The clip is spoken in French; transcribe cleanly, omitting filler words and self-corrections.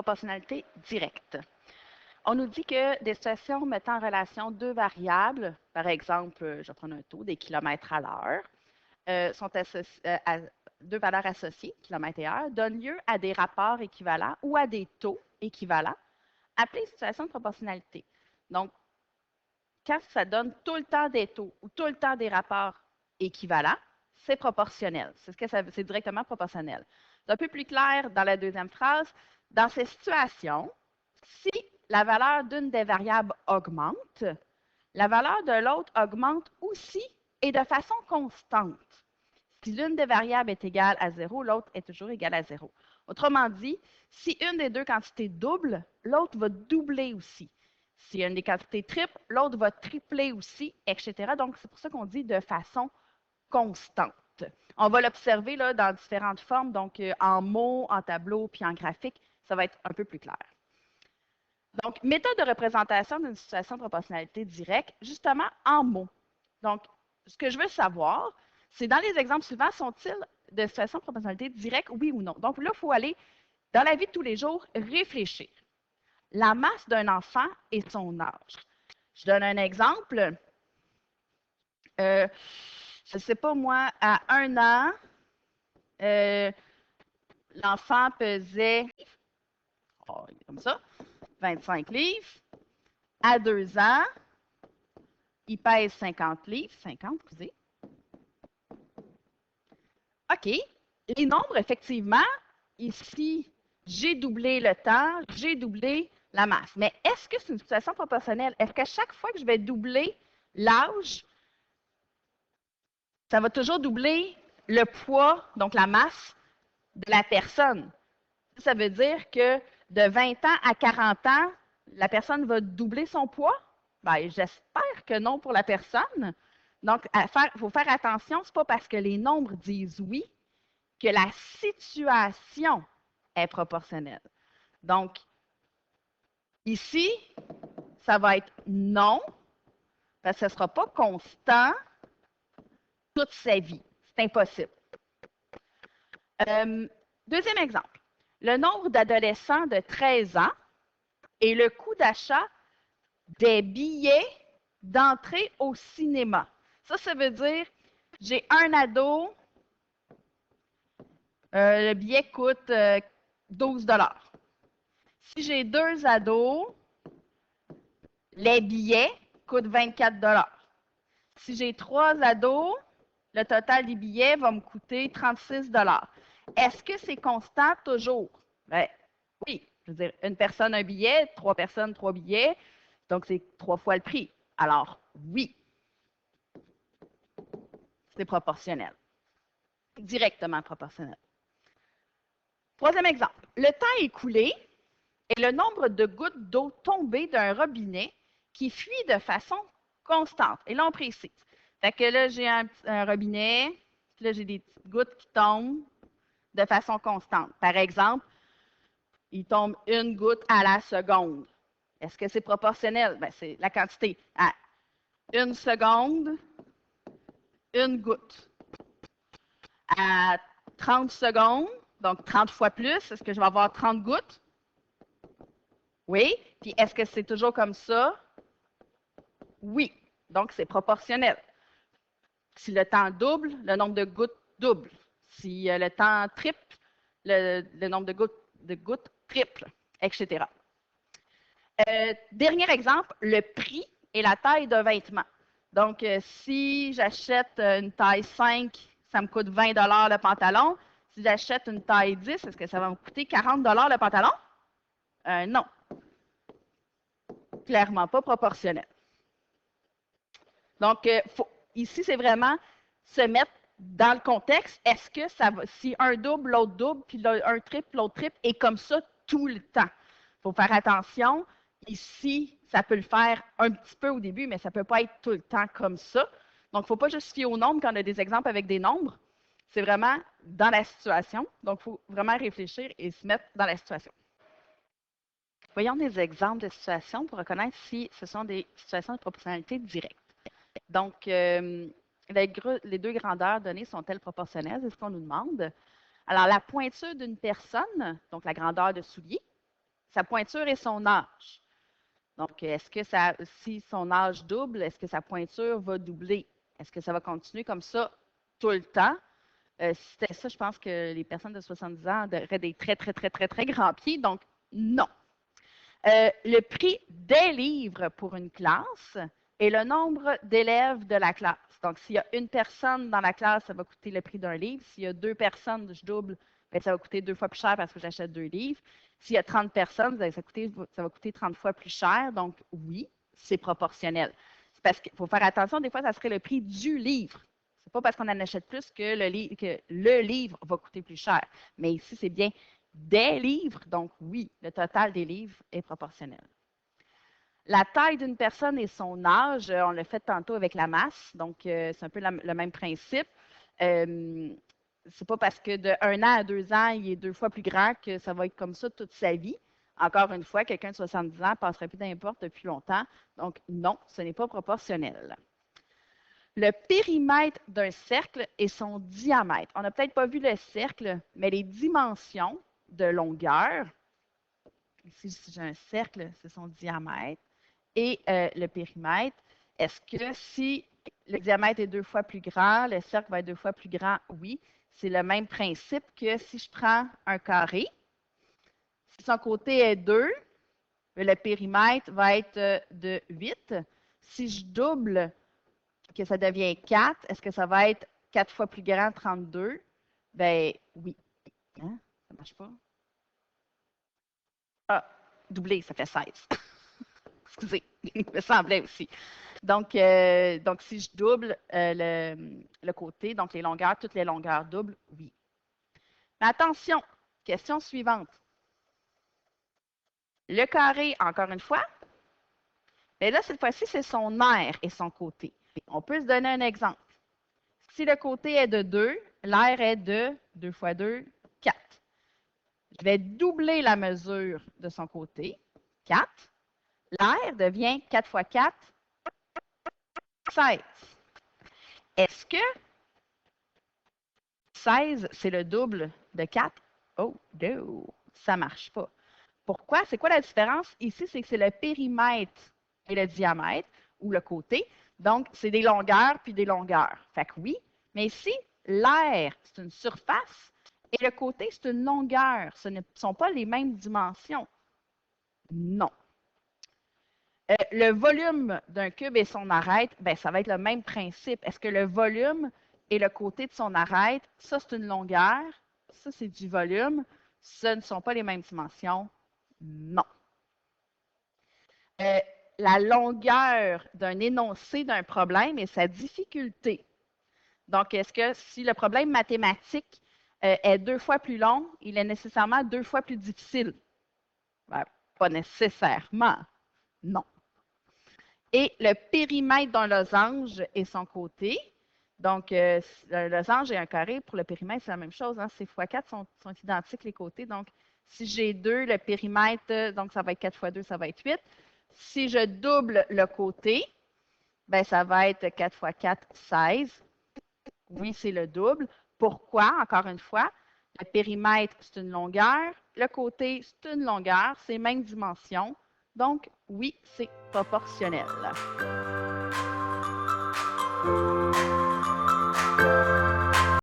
proportionnalité directe. On nous dit que des situations mettant en relation deux variables, par exemple, je vais prendre un taux, des kilomètres à l'heure, sont associées à deux valeurs associées, kilomètres et heure, donnent lieu à des rapports équivalents ou à des taux équivalents, appelés situation de proportionnalité. Donc, quand ça donne tout le temps des taux ou tout le temps des rapports équivalents, c'est proportionnel. C'est directement proportionnel. C'est un peu plus clair dans la deuxième phrase. Dans ces situations, si la valeur d'une des variables augmente, la valeur de l'autre augmente aussi et de façon constante. Si l'une des variables est égale à 0, l'autre est toujours égale à 0. Autrement dit, si une des deux quantités double, l'autre va doubler aussi. Si une des quantités triple, l'autre va tripler aussi, etc. Donc, c'est pour ça qu'on dit de façon constante. On va l'observer dans différentes formes, donc en mots, en tableau, puis en graphique, ça va être un peu plus clair. Donc, méthode de représentation d'une situation de proportionnalité directe, justement en mots. Donc, ce que je veux savoir, c'est dans les exemples suivants, sont-ils de situation de proportionnalité directe, oui ou non? Donc là, il faut aller, dans la vie de tous les jours, réfléchir. La masse d'un enfant et son âge. Je donne un exemple. Je ne sais pas moi, à 1 an, l'enfant pesait, comme ça, 25 livres. À 2 ans, il pèse 50 livres. 50, excusez. OK. Les nombres, effectivement, ici, j'ai doublé le temps, j'ai doublé la masse. Mais est-ce que c'est une situation proportionnelle? Est-ce qu'à chaque fois que je vais doubler l'âge, ça va toujours doubler le poids, donc la masse de la personne? Ça veut dire que de 20 ans à 40 ans, la personne va doubler son poids? Bien, j'espère que non pour la personne. Donc, il faut faire attention, ce n'est pas parce que les nombres disent oui que la situation est proportionnelle. Donc, ici, ça va être non, parce que ce ne sera pas constant toute sa vie. C'est impossible. Deuxième exemple. Le nombre d'adolescents de 13 ans et le coût d'achat des billets d'entrée au cinéma. Ça veut dire, j'ai un ado, le billet coûte 12 $. Si j'ai 2 ados, les billets coûtent 24 $. Si j'ai 3 ados, le total des billets va me coûter 36 $. Est-ce que c'est constant toujours? Ben, oui. Je veux dire, une personne, un billet, 3 personnes, 3 billets. Donc, c'est 3 fois le prix. Alors, oui, c'est proportionnel. Directement proportionnel. Troisième exemple. Le temps écoulé est le nombre de gouttes d'eau tombées d'un robinet qui fuit de façon constante. Et là, on précise. Fait que là, j'ai un robinet, puis là, j'ai des petites gouttes qui tombent de façon constante. Par exemple, il tombe une goutte à la seconde. Est-ce que c'est proportionnel? Bien, c'est la quantité. À 1 seconde, une goutte. À 30 secondes, donc 30 fois plus, est-ce que je vais avoir 30 gouttes? Oui. Puis est-ce que c'est toujours comme ça? Oui. Donc, c'est proportionnel. Si le temps double, le nombre de gouttes double. Si le temps triple, le nombre de gouttes triple, etc. Dernier exemple, le prix et la taille d'un vêtement. Donc, si j'achète une taille 5, ça me coûte 20 $ le pantalon. Si j'achète une taille 10, est-ce que ça va me coûter 40 $ le pantalon? Non. Clairement pas proportionnel. Donc, ici, c'est vraiment se mettre dans le contexte. Est-ce que ça va, si un double, l'autre double, puis un triple, l'autre triple, et comme ça tout le temps? Il faut faire attention. Ici, ça peut le faire un petit peu au début, mais ça ne peut pas être tout le temps comme ça. Donc, il ne faut pas juste fier aux nombres quand on a des exemples avec des nombres. C'est vraiment dans la situation. Donc, il faut vraiment réfléchir et se mettre dans la situation. Voyons des exemples de situations pour reconnaître si ce sont des situations de proportionnalité directe. Donc, les deux grandeurs données sont-elles proportionnelles? C'est ce qu'on nous demande. Alors, la pointure d'une personne, donc la grandeur de soulier, sa pointure et son âge. Donc, est-ce que si son âge double, est-ce que sa pointure va doubler? Est-ce que ça va continuer comme ça tout le temps? Si c'était ça, je pense que les personnes de 70 ans auraient des très, très, très, très, très grands pieds. Donc, non. Le prix des livres pour une classe et le nombre d'élèves de la classe. Donc, s'il y a une personne dans la classe, ça va coûter le prix d'un livre. S'il y a 2 personnes, je double, bien, ça va coûter 2 fois plus cher parce que j'achète 2 livres. S'il y a 30 personnes, ça va coûter 30 fois plus cher. Donc, oui, c'est proportionnel. C'est parce qu'il faut faire attention, des fois, ça serait le prix du livre. Ce n'est pas parce qu'on en achète plus que le livre va coûter plus cher. Mais ici, c'est bien des livres. Donc, oui, le total des livres est proportionnel. La taille d'une personne et son âge, on l'a fait tantôt avec la masse, donc c'est un peu le même principe. C'est pas parce que de 1 an à 2 ans, il est 2 fois plus grand que ça va être comme ça toute sa vie. Encore une fois, quelqu'un de 70 ans passerait plus d'importe depuis longtemps. Donc, non, ce n'est pas proportionnel. Le périmètre d'un cercle et son diamètre. On n'a peut-être pas vu le cercle, mais les dimensions de longueur, ici j'ai un cercle, c'est son diamètre, et le périmètre, est-ce que si le diamètre est 2 fois plus grand, le cercle va être 2 fois plus grand? Oui, c'est le même principe que si je prends un carré. Si son côté est 2, le périmètre va être de 8. Si je double, que ça devient 4, est-ce que ça va être 4 fois plus grand, 32? Ben oui. Hein? Ça ne marche pas? Ah, doubler, ça fait 16. Excusez, il me semblait aussi. Donc, si je double le côté, donc les longueurs, toutes les longueurs doubles, oui. Mais attention, question suivante. Le carré, encore une fois, mais là, cette fois-ci, c'est son aire et son côté. On peut se donner un exemple. Si le côté est de 2, l'aire est de 2 fois 2, 4. Je vais doubler la mesure de son côté, 4. L'aire devient 4 fois 4, 16. Est-ce que 16, c'est le double de 4? Oh, no, ça ne marche pas. Pourquoi? C'est quoi la différence? Ici, c'est que c'est le périmètre et le diamètre, ou le côté. Donc, c'est des longueurs puis des longueurs. Fait que oui, mais ici, l'aire, c'est une surface et le côté, c'est une longueur. Ce ne sont pas les mêmes dimensions. Non. Le volume d'un cube et son arête, ben, ça va être le même principe. Est-ce que le volume et le côté de son arête, ça, c'est une longueur, ça, c'est du volume, ce ne sont pas les mêmes dimensions? Non. La longueur d'un énoncé d'un problème et sa difficulté. Donc, est-ce que si le problème mathématique est 2 fois plus long, il est nécessairement 2 fois plus difficile? Ben, pas nécessairement. Non. Et le périmètre d'un losange et son côté. Donc, le losange et un carré, pour le périmètre, c'est la même chose. Hein? Ces fois 4 sont identiques les côtés. Donc, si j'ai 2, le périmètre, donc ça va être 4 fois 2, ça va être 8. Si je double le côté, ben, ça va être 4 fois 4, 16. Oui, c'est le double. Pourquoi? Encore une fois, le périmètre, c'est une longueur. Le côté, c'est une longueur. C'est même dimension. Donc, oui, c'est proportionnel.